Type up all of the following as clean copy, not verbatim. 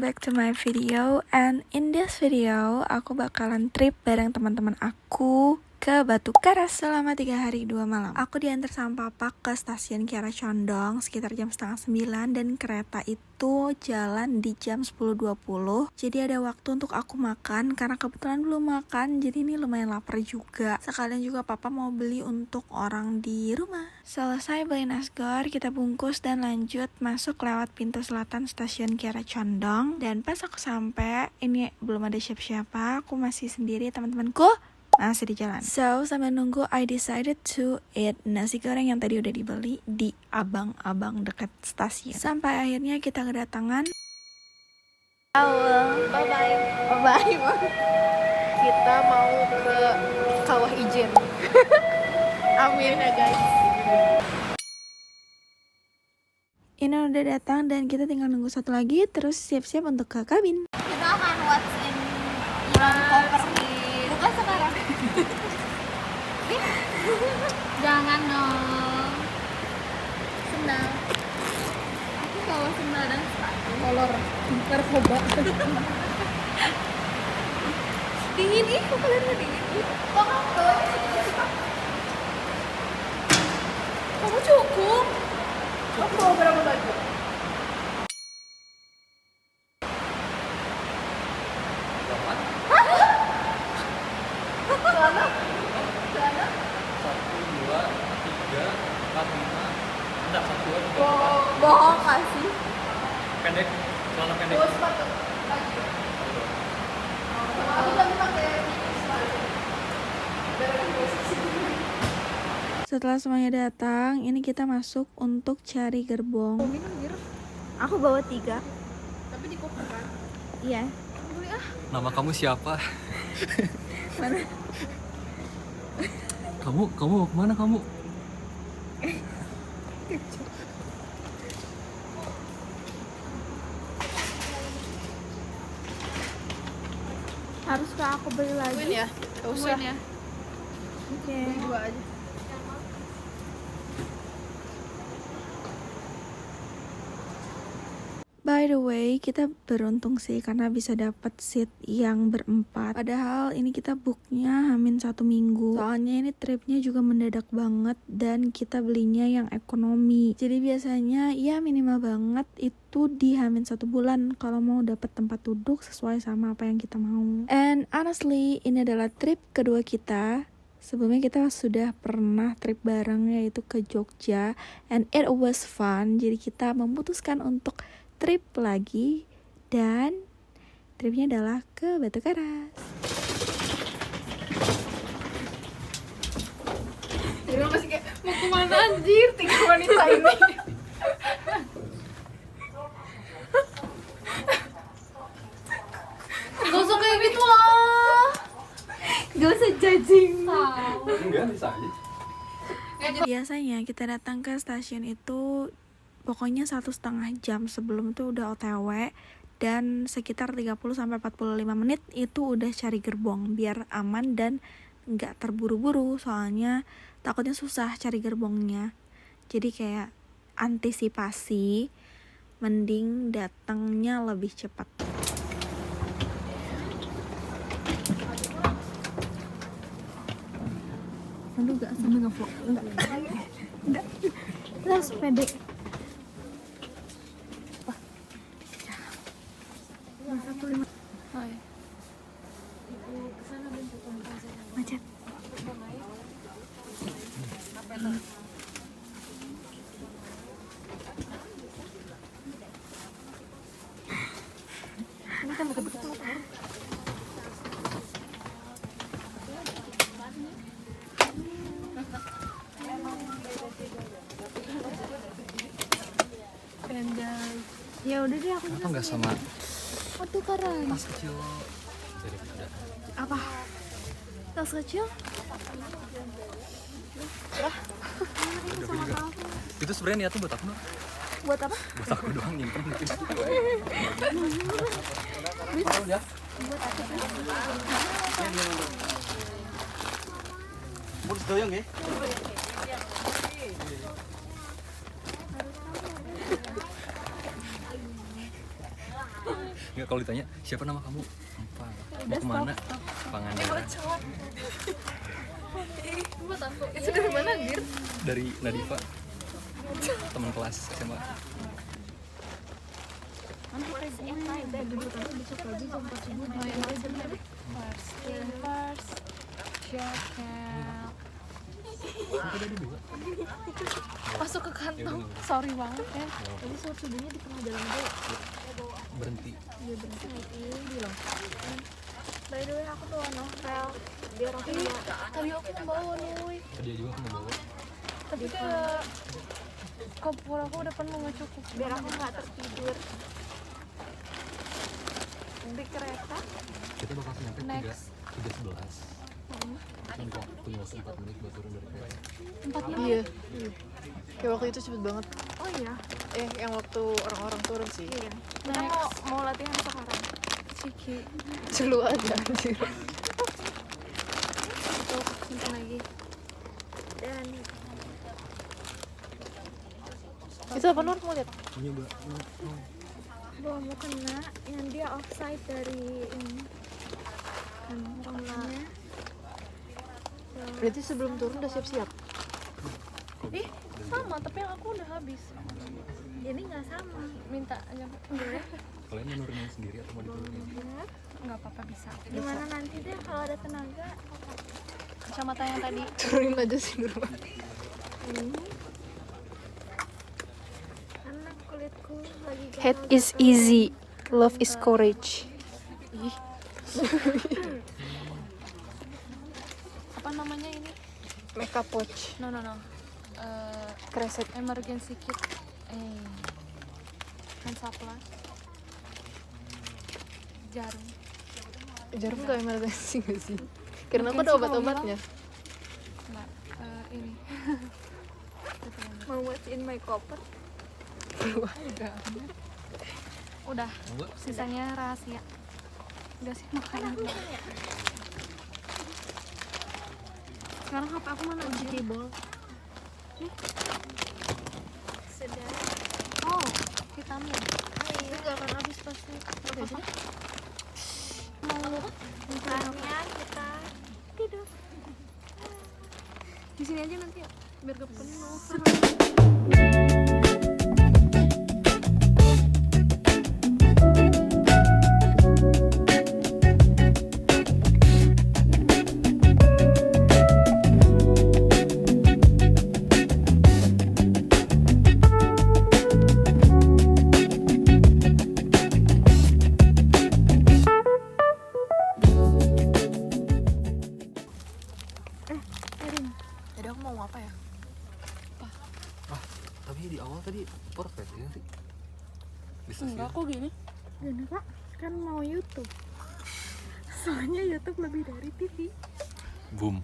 back to my video. And in this video aku bakalan trip bareng teman-teman aku ke Batu Karas selama 3 hari 2 malam. Aku diantar sama papa ke stasiun Kiara Condong sekitar jam 8:30 dan kereta itu jalan di jam 10.20. Jadi ada waktu untuk aku makan karena kebetulan belum makan, jadi ini lumayan lapar juga. Sekalian juga papa mau beli untuk orang di rumah. Selesai beli nasgor, kita bungkus dan lanjut masuk lewat pintu selatan stasiun Kiara Condong. Dan pas aku sampai, ini belum ada siapa-siapa, aku masih sendiri, teman-temanku masih di jalan. So, sambil nunggu, I decided to eat nasi goreng yang tadi udah dibeli di abang-abang dekat stasiun. Sampai akhirnya kita kedatangan. Bye-bye. Kita mau ke Kawah Ijen. Amin ya guys. Ini udah datang dan kita tinggal nunggu satu lagi, terus siap-siap untuk ke kabin. Kita akan what's in your cover buka sekarang. Jangan dong. Sendal. Aku bawa sendal dan sepatu. Kolor narkoba. Dingin ih, kok kalian gak dingin? Kok kamu cukup? Kamu bawa berapa baju? Celana? 1, 2, 3, 4, 5. Enggak, 1, 2, 3, 4. Bohong gak sih? Pendek, celana pendek. Bawa sepatu lagi. Aku tadi pakai sepatu. Setelah semuanya datang, ini kita masuk untuk cari gerbong. Aku bawa 3. Tapi di koper kan? Iya. Nama kamu siapa? Mana? Kamu mau kemana kamu? Haruskah aku beli lagi? Tungguin ya? Gak usah. Oke. Beli 2 aja. By the way, kita beruntung sih karena bisa dapat seat yang berempat. Padahal ini kita booknya hamin 1 minggu. Soalnya ini tripnya juga mendadak banget dan kita belinya yang ekonomi. Jadi biasanya ya minimal banget itu di hamin 1 bulan kalau mau dapat tempat duduk sesuai sama apa yang kita mau. And honestly, ini adalah trip kedua kita. Sebelumnya kita sudah pernah trip bareng yaitu ke Jogja and it was fun. Jadi kita memutuskan untuk trip lagi dan tripnya adalah ke Batu Karas. Jadi masih kayak mau kemana anjir 3 wanita ini. Gak usah kayak gitu lah. Gak usah judging. Enggak, bisa aja. Biasanya kita datang ke stasiun itu pokoknya 1,5 jam sebelum itu udah OTW dan sekitar 30-45 menit itu udah cari gerbong biar aman dan nggak terburu-buru, soalnya takutnya susah cari gerbongnya. Jadi kayak antisipasi, mending datangnya lebih cepat. Lalu gak sambil ngevlog? Enggak. Terus pede. Macet. Ini kan deket-deket motor. Ya udah deh aku Kenapa nggak sama Batu Karas. tas kecil? Daripada Apa? Tas kecil? itu sebenarnya niatnya buat aku, Nur. Buat apa? Buat aku doang nyimpen mungkin. Terus doyong ya? Enggak, kalau ditanya siapa nama kamu? Apa? Mau kemana? Pangandaran. Buat aku. Itu dari mana, Dir? Dari Nadifa. Teman kelas SMA. Masuk ke kantong. Sorry banget ya. Jadi surat subuhnya di tengah jalan dulu. Berhenti. Dia berhenti. Ini loh. By the way, aku bawa novel biar aku Tadi aku mau bawa Nuy. Tadi juga aku mau bawa. Tapi kayak kompor aku udah penuh nggak cukup. biar aku nggak tertidur di kereta. Kita bakal nyampe Next. 3:11. Kan punya waktu 4 menit buat turun dari kereta. 4 menit. Iya. Kayak waktu itu cepet banget. Oh iya, Yang waktu orang-orang turun sih. iya. Kita mau latihan sekarang. Ciki. Selu aja anjir. Tuh, simpan lagi. Dan Itu apa Nur mau lihat? Nyoba. bawa mau kena yang dia offside dari ini kan romanya. Berarti sebelum turun udah siap-siap. Ih, sama, tapi yang aku udah habis. Ini nggak sama. Minta aja. Boleh? Kalian mau nurunin sendiri atau mau diturunin? Ya. Enggak apa-apa bisa. Gimana nanti deh kalau ada tenaga. Kacamata yang tadi. Turunin aja sih Nur. Karena kulitku lagi Head gatal. is easy, love is courage. Apa namanya ini? Makeup watch, No. kresek. Emergency kit. Hand supply. Jarum. Jarum gak emergency gak sih? Karena aku Mungkin ada sih kalau obat-obatnya. Enggak. Ini. Mau what's in my copper. Udah. Enggak. Sisanya rahasia. Udah sih makanan. Sekarang HP aku mana? Vegetable. Sudah. Oh, vitamin. Ini gak akan habis pasti. Udah sih. Mau Saatnya kita tidur. di sini aja nanti ya, biar gak penuh. Jadi aku mau apa ya? Tapi di awal tadi perfect ya sih. Bisa sih. Enggak kok gini. Gini kak, kan mau YouTube. Soalnya YouTube lebih dari TV. Boom.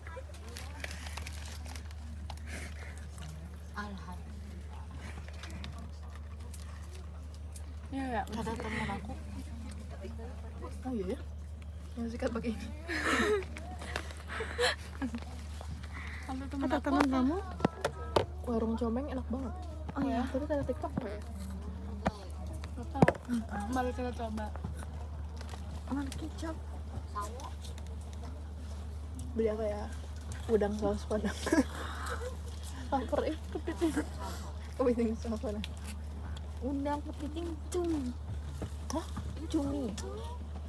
Iya ya. Kata teman aku. Oh iya ya? Yang sikat pakai ini. Kata Teman kamu? Warung comeng enak banget. Oh ya. Tapi kata TikTok apa ya? Gak tau. Mari kita coba. Malah kicap. Beli apa ya? Udang saus padang. Lapar kepiting. Kepiting saus padang. Undang kepiting cumi. Hah? Cumi.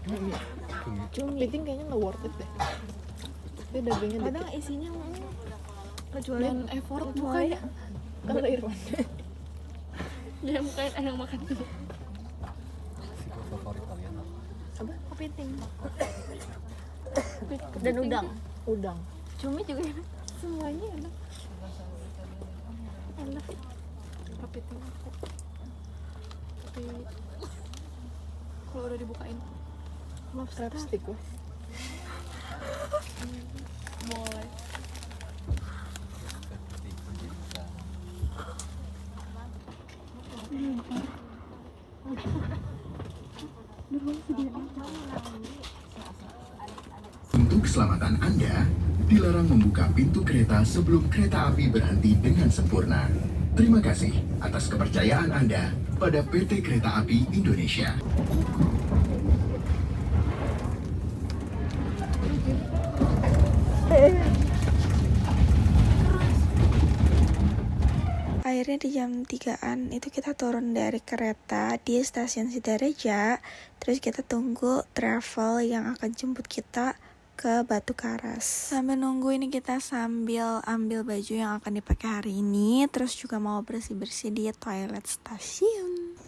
Cumi. Kepiting kayaknya nggak worth it deh. Dia dagingnya Kadang dikit. isinya kecuali Dan effort kecuali mukanya. Kan ada Irwan. Dia mukanya yang makan dulu. Sih favorit kalian apa? Apa? kepiting. Dan udang. Udang. Cumi juga enak. Semuanya enak. Enak. Kepiting aku. Tapi kalau udah dibukain Crab stick loh. boleh. Untuk keselamatan Anda, dilarang membuka pintu kereta sebelum kereta api berhenti dengan sempurna. Terima kasih atas kepercayaan Anda pada PT Kereta Api Indonesia. Akhirnya di jam 3-an itu kita turun dari kereta di stasiun Sidareja. Terus kita tunggu travel yang akan jemput kita ke Batu Karas. Sambil nunggu ini kita sambil ambil baju yang akan dipakai hari ini. Terus juga mau bersih-bersih di toilet stasiun.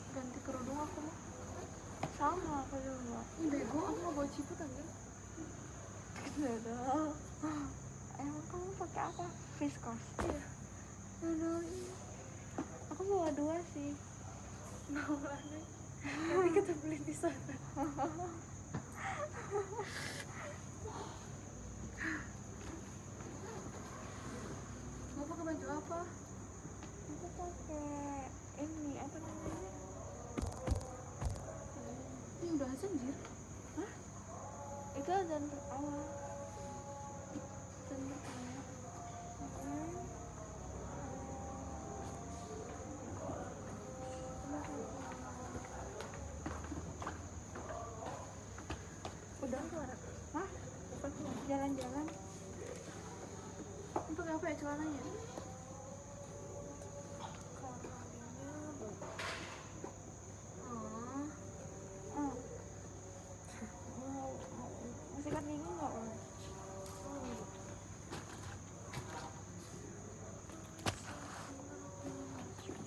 Ganti kerudung aku. Sama aku juga. Bego, aku mau bawa ciput aja. Aduh. Emang kamu pakai apa? Viscose? Iya. Aduh, aku bawa 2 sih. Mau lah nih. Nanti kita beli di sana. Mau pakai baju apa? Aku pakai ini apa namanya? Ini udah azan anjir. Itu azan awal. Azan pertama. Udah keluar. Hah? Jalan-jalan. Ini pakai apa ya celananya? Oh. Oh. Masih kan bingung nggak?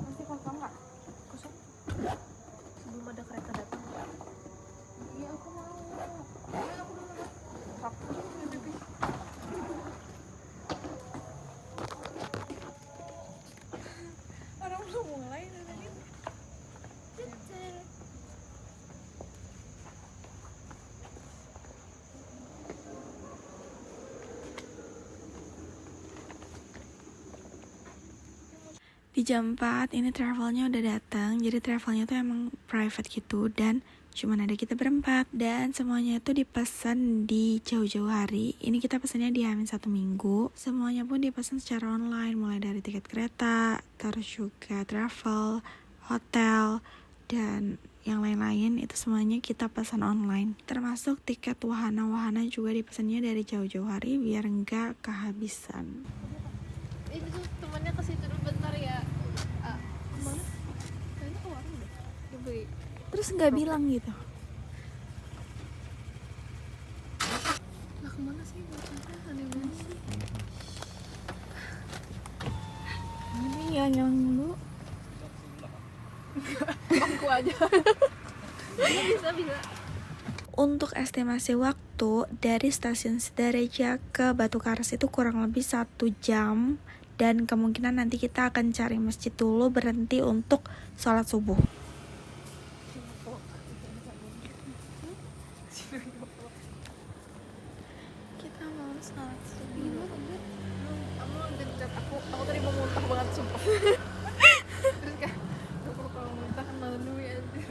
Masih kosong nggak? Kosong. Sebelum ada kereta datang. Iya aku mau. Ayo aku dulu. Sok. Orang belum mulai tadi. Di jam 4 ini travelnya udah datang. Jadi travelnya tuh emang private gitu dan cuman ada kita berempat dan semuanya itu dipesan di jauh-jauh hari. Ini kita pesannya di Hamin 1 minggu. Semuanya pun dipesan secara online, mulai dari tiket kereta, terus juga travel, hotel, dan yang lain-lain itu semuanya kita pesan online. Termasuk tiket wahana-wahana juga dipesannya dari jauh-jauh hari biar enggak kehabisan. Ini tuh temannya ke situ dulu bentar ya. Kemana? Kayaknya ke warung deh. Dibeli. Terus nggak bilang gitu. Lah kemana sih? Bocahnya aneh banget sih. Ini yang dulu. Aku aja. bisa. Untuk estimasi waktu dari stasiun Sidareja ke Batu Karas itu kurang lebih 1 jam. Dan kemungkinan nanti kita akan cari masjid dulu, berhenti untuk sholat subuh. Kita mau sholat subuh. Kamu dekat aku tadi mau muntah banget sumpah. Terus kayak aku kalau muntah kan malu ya anjir.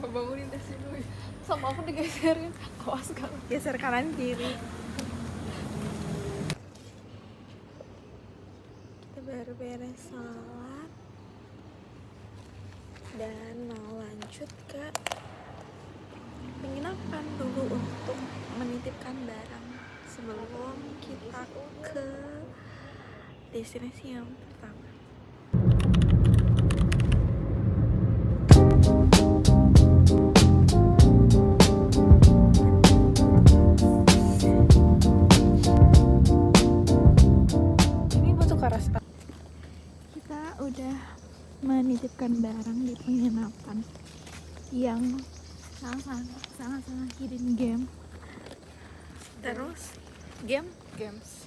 Mau bangunin tes dulu ya. Sama aku digeserin. Awas kalau Geser kanan kiri. Kita baru beres sholat dan mau lanjut ke penginapan dulu untuk menitipkan barang sebelum kita ke destinasi yang pertama. Ini Batu Karas. Kita udah menitipkan barang di penginapan yang sangat-sangat hidden game. Terus game Games.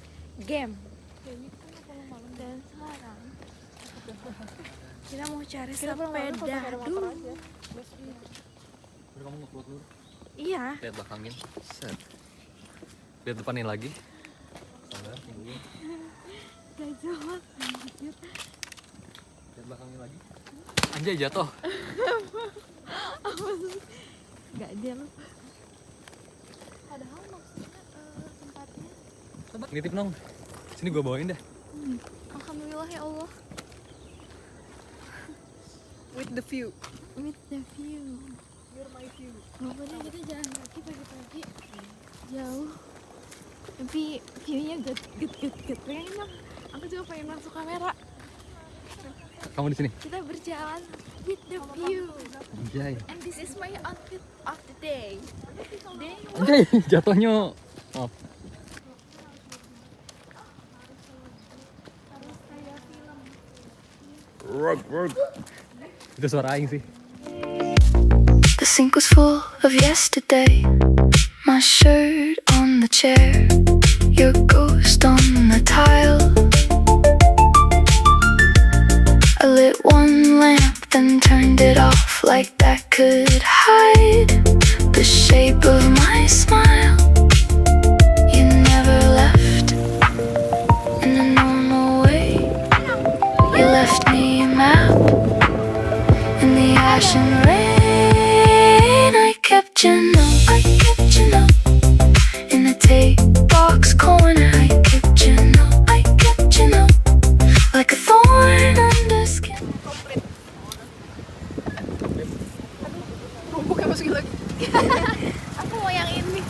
dan sekarang kita mau cari Kita pulang malam kalau sepeda pakai motor dulu. aja. Udah kamu nge-upload dulu. Iya, Lihat belakangin. Set. Lihat depanin lagi. Sabar, tunggu. gak jelas. Lihat belakangin lagi. Anjay jatuh. Gak jelas. padahal maksudnya tempatnya Coba nitip nong. Sini gua bawain deh. alhamdulillah ya Allah. with the view. With the view. You're my view. Pokoknya kita jalan kaki pagi-pagi jauh. Tapi view-nya good. Pengen dong. Aku juga pengen masuk kamera. Kamu di sini. Kita berjalan with the view. Anjay. And this is my outfit of the day. Anjay, jatuhnya. Oh. Itu suara aing sih. The sink was full of yesterday. My shirt on the chair. Your ghost on the tile. I lit one lamp, then turned it off like that could hide the shape of my smile. You never left in a normal way. You left me a map in the ash and rain. I kept your note in a tape box corner. I kept your note like a thorn under skin. Rumpuknya masukin lagi. Aku mau yang ini.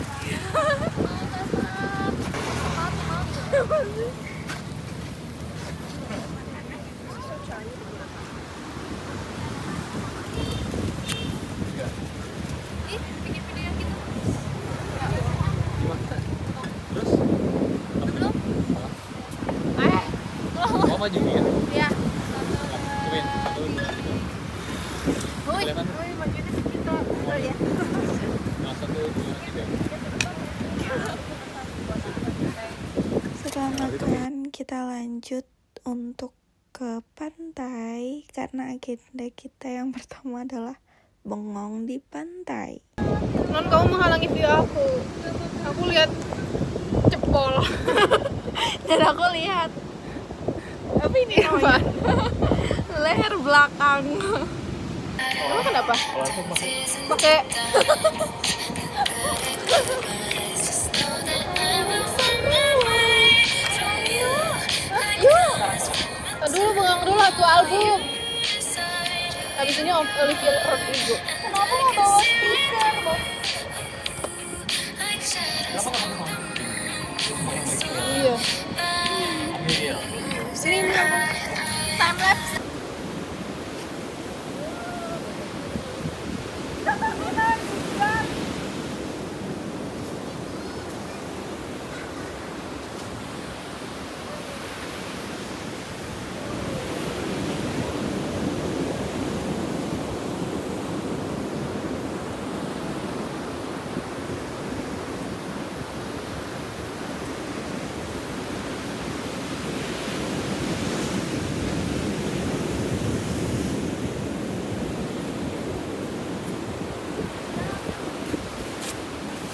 Mau maju ya? Ya. Cobain. Kelihatan? Oh ya. Nah, 1, 2, 3. Setelah makan, kita lanjut untuk ke pantai karena agenda kita yang pertama adalah bengong di pantai. Non, kamu menghalangi view aku. Aku lihat cepol. Dan aku lihat apa ini namanya? Leher belakang. Kamu kenapa? Pakai dulu bengang dulu satu album. Habis ini Olivia Rodrigo. Kenapa nggak bawa speaker? Iya. Sini time lapse.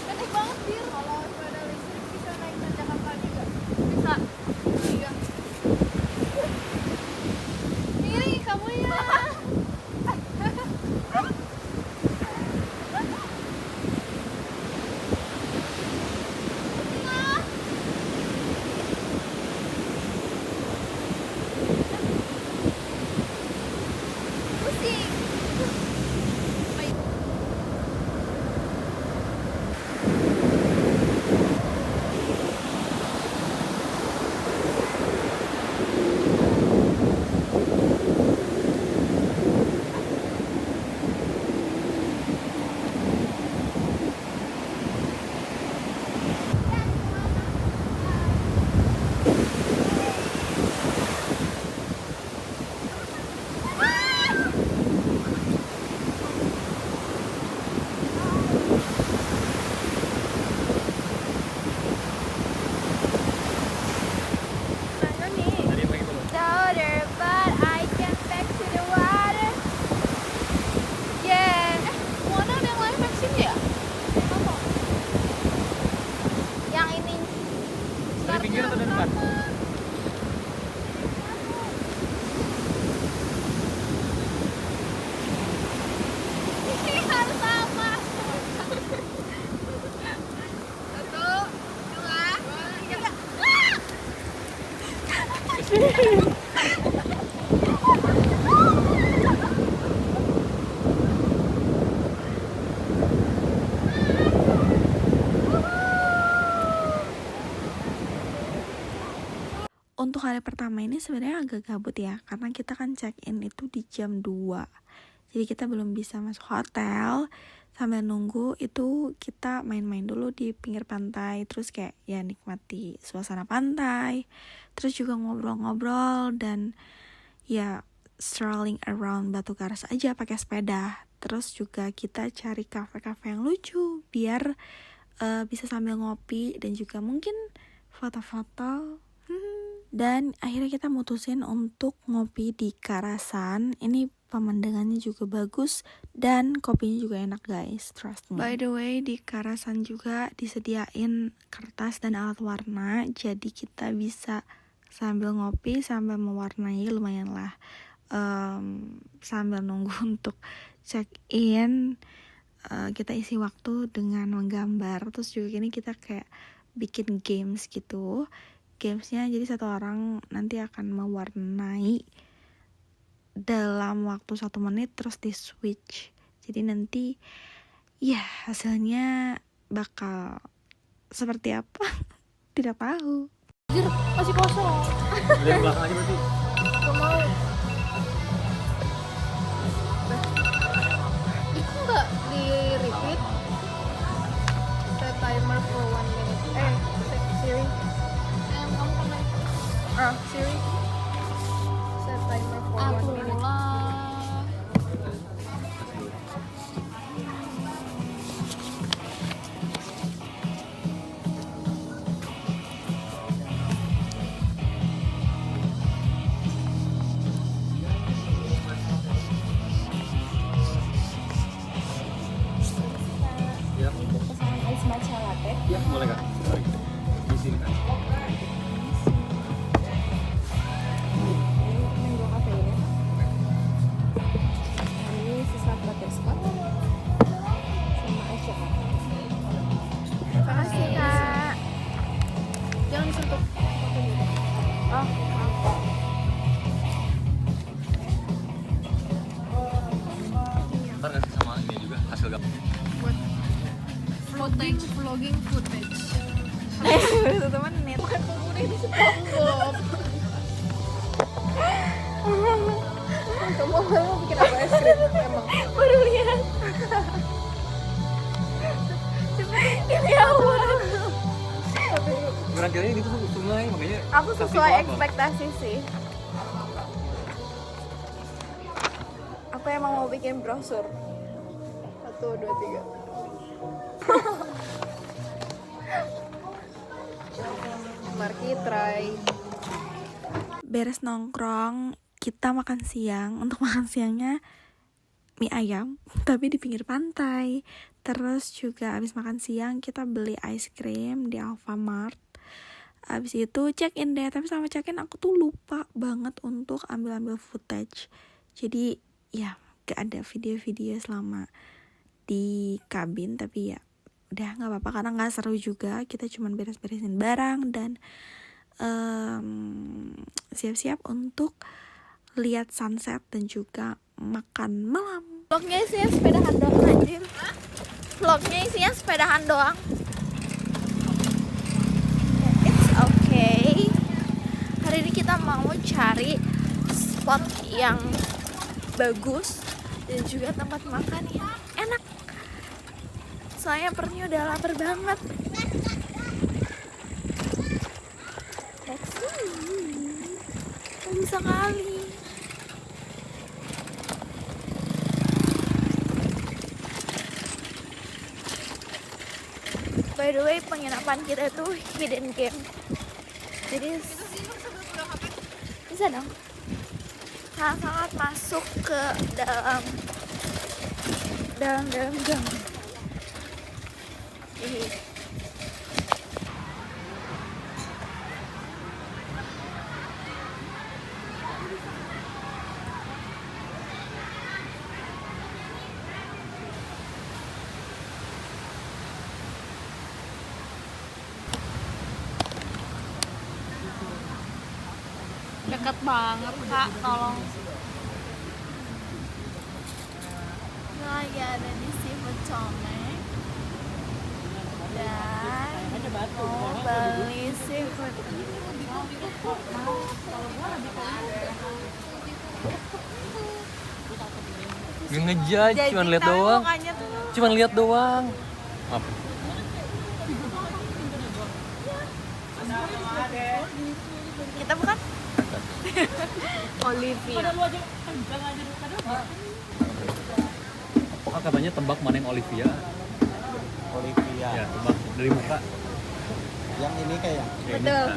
Pendek banget Bir. Kalau sepeda listrik bisa naik tanjakan juga. Bisa. Iya. Miri kamu ya. Pusing. untuk hari pertama ini sebenarnya agak gabut ya, karena kita kan check in itu di jam 2. Jadi kita belum bisa masuk hotel. Sambil nunggu itu kita main-main dulu di pinggir pantai, terus kayak ya nikmati suasana pantai, terus juga ngobrol-ngobrol dan ya strolling around Batu Karas aja pakai sepeda. Terus juga kita cari kafe-kafe yang lucu biar bisa sambil ngopi dan juga mungkin foto-foto. Dan akhirnya kita mutusin untuk ngopi di Karasan. Ini pemandangannya juga bagus dan kopinya juga enak guys, trust me. By the way, di Karasan juga disediain kertas dan alat warna, jadi kita bisa sambil ngopi sambil mewarnai, lumayan lah. Sambil nunggu untuk check in, kita isi waktu dengan menggambar. Terus juga ini kita kayak bikin games gitu. Gamesnya jadi satu orang nanti akan mewarnai dalam waktu 1 menit, terus di switch. Jadi nanti ya hasilnya bakal seperti apa tidak tahu. Anjir, masih kosong. Lihat belakang aja berarti. Gak mau. Itu nggak di repeat. Set timer for 1 minute. Set Siri. Kamu kan Siri. Set timer for 1 minute. Ya, Pesanan ice matcha latte. ya boleh kak. Di sini kan. Mango cafe ini. Ini sisa butterscotch sama ice coklat. Makasih kak. Jangan disentuh. Oh, Ntar kasih sama ini juga hasil gambar. buat vlogging footage. Baru 1 menit. Bukan pengguna ini SpongeBob. Kamu mau bikin apa es krim? Emang Baru lihat. Ini awal. Beneran kira ini tuh sungai makanya. Aku kasih sesuai apa-apa. ekspektasi sih. Aku emang mau bikin brosur. 1, 2, 3. Marki try. Beres nongkrong, kita makan siang. Untuk makan siangnya mie ayam, tapi di pinggir pantai. Terus juga abis makan siang kita beli ice cream di Alfamart. Abis itu check in deh, tapi sama check in aku tuh lupa banget untuk ambil footage. Jadi ya gak ada video-video selama di kabin, tapi ya udah nggak apa-apa karena nggak seru juga. Kita cuman beres-beresin barang dan siap-siap untuk lihat sunset dan juga makan malam. Vlognya isinya sepedahan doang anjir. Vlognya isinya sepedahan doang. It's okay. Hari ini kita mau cari spot yang bagus dan juga tempat makan yang enak. Soalnya perutnya udah lapar banget. Let's see. Bisa kali. By the way, penginapan kita tuh hidden game. Jadi bisa dong. Sangat masuk ke dalam gang. Dekat banget kak, tolong. Lagi ada di Seafood Comek dan mau beli seafood. Gak ngejudge, cuman lihat doang. Cuman lihat doang. Apa? Kita bukan? Olivia. Oh, katanya tebak mana yang Olivia. Olivia. Ya, tebak dari muka. Yang ini kayak Betul.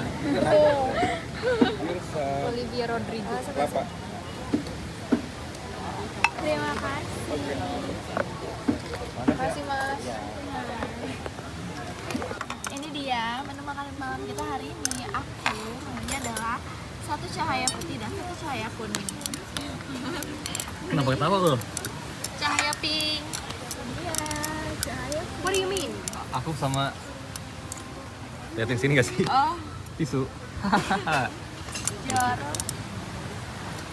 Irsa. Olivia Rodrigo. Bapak. Terima kasih. Mana sih? Makasih Mas. Ya. Ini dia menu makan malam kita hari ini. Aku menunya adalah satu cahaya putih dan satu cahaya kuning. Kenapa ketawa lo? Cahaya pink. Iya, cahaya. What do you mean? Aku sama liatin sini gak sih? Oh, Tisu. jorok.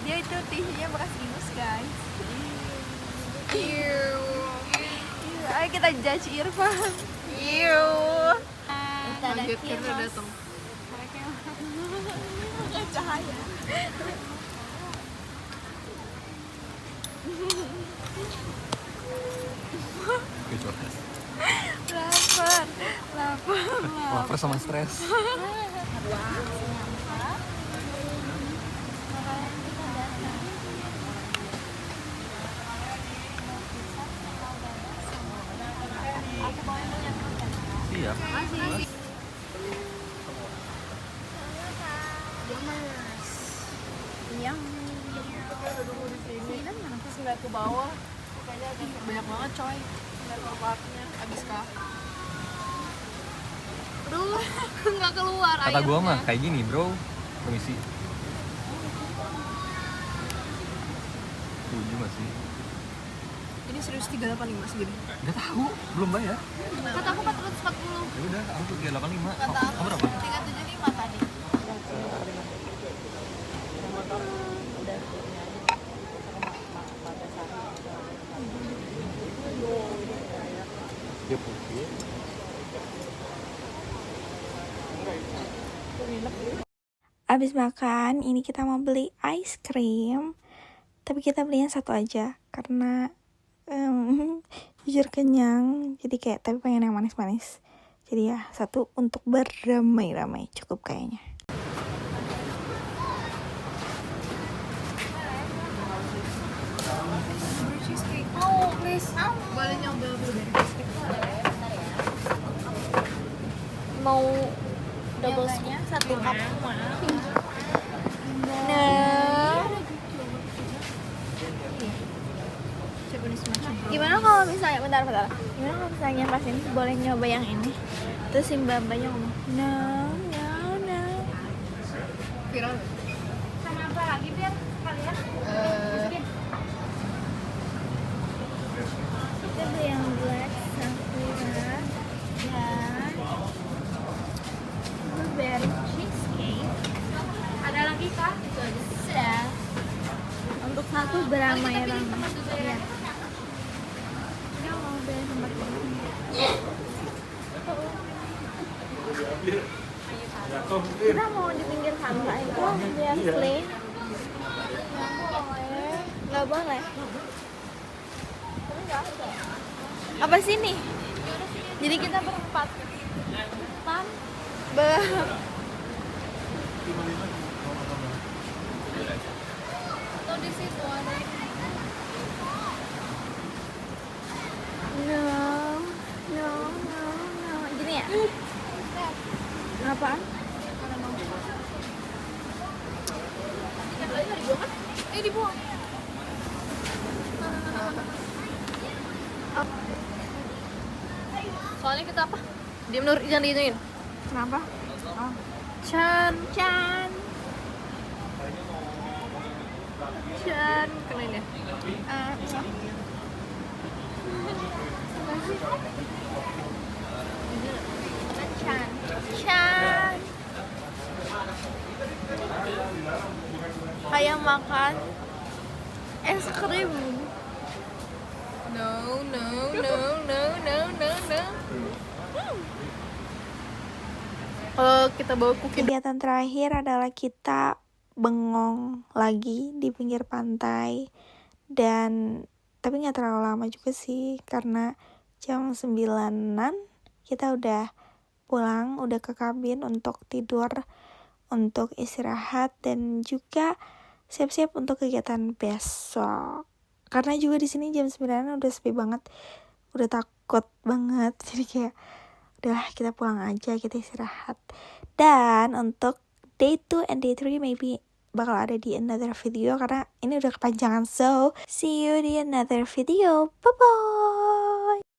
Dia itu tisunya bekas ingus, guys. Ew. Ayo kita judge Irfan. Ew. Kaget karena datang. Cahaya. Lapar. Lapar sama stres. Siap. Yang Terus ngeliat ke bawah, kayaknya agak banyak banget coy. Ngeliat obatnya, abis kah? Aduh, nggak keluar Kata gua airnya. mah kayak gini, bro. Permisi. Setuju gak sih? Ini serius 385 segini. Gak tahu, belum bayar. Kata aku 440. Ya udah, aku 385. Kata aku Kamu berapa? 375 tadi. Dia putih. Abis makan, ini kita mau beli ice cream. Tapi kita beli yang satu aja karena jujur kenyang. Jadi kayak tapi pengen yang manis-manis. Jadi ya satu untuk beramai-ramai cukup kayaknya. Cheesecake. Oh, please. Boleh nyoba blueberry cheesecake. Mau double nya satu cup. Nah. Gimana kalau misalnya bentar. Gimana kalau misalnya pas ini boleh nyoba yang ini? Terus si mbak-mbaknya ngomong, no. Viral. Sama apa lagi biar kalian? Kita beli yang black sakura dan blueberry cheesecake. Ada lagi kah? Sudah. Untuk satu beramai-ramai. Iya. Ini mau beli tempat ini. Kita mau di pinggir pantai itu biar clean. Nggak boleh. Apa sini? Jadi kita berempat. Pan. Atau di situ ada. No. Gini ya? Apaan? Dibuang. Soalnya kita apa? Diam Nur, jangan digituin. Kenapa? Oh. Chan. Kenalin ya? Chan. Kayak makan es krim. No. Kalau kita bawa cookie Kegiatan terakhir adalah kita bengong lagi di pinggir pantai. Dan tapi gak terlalu lama juga sih, karena jam 9-an kita udah pulang, udah ke kabin untuk tidur, untuk istirahat, dan juga siap-siap untuk kegiatan besok. Karena juga di sini jam 9 udah sepi banget, udah takut banget, jadi kayak udahlah kita pulang aja, kita istirahat. Dan untuk day 2 and day 3 maybe bakal ada di another video karena ini udah kepanjangan. So see you di another video, bye bye.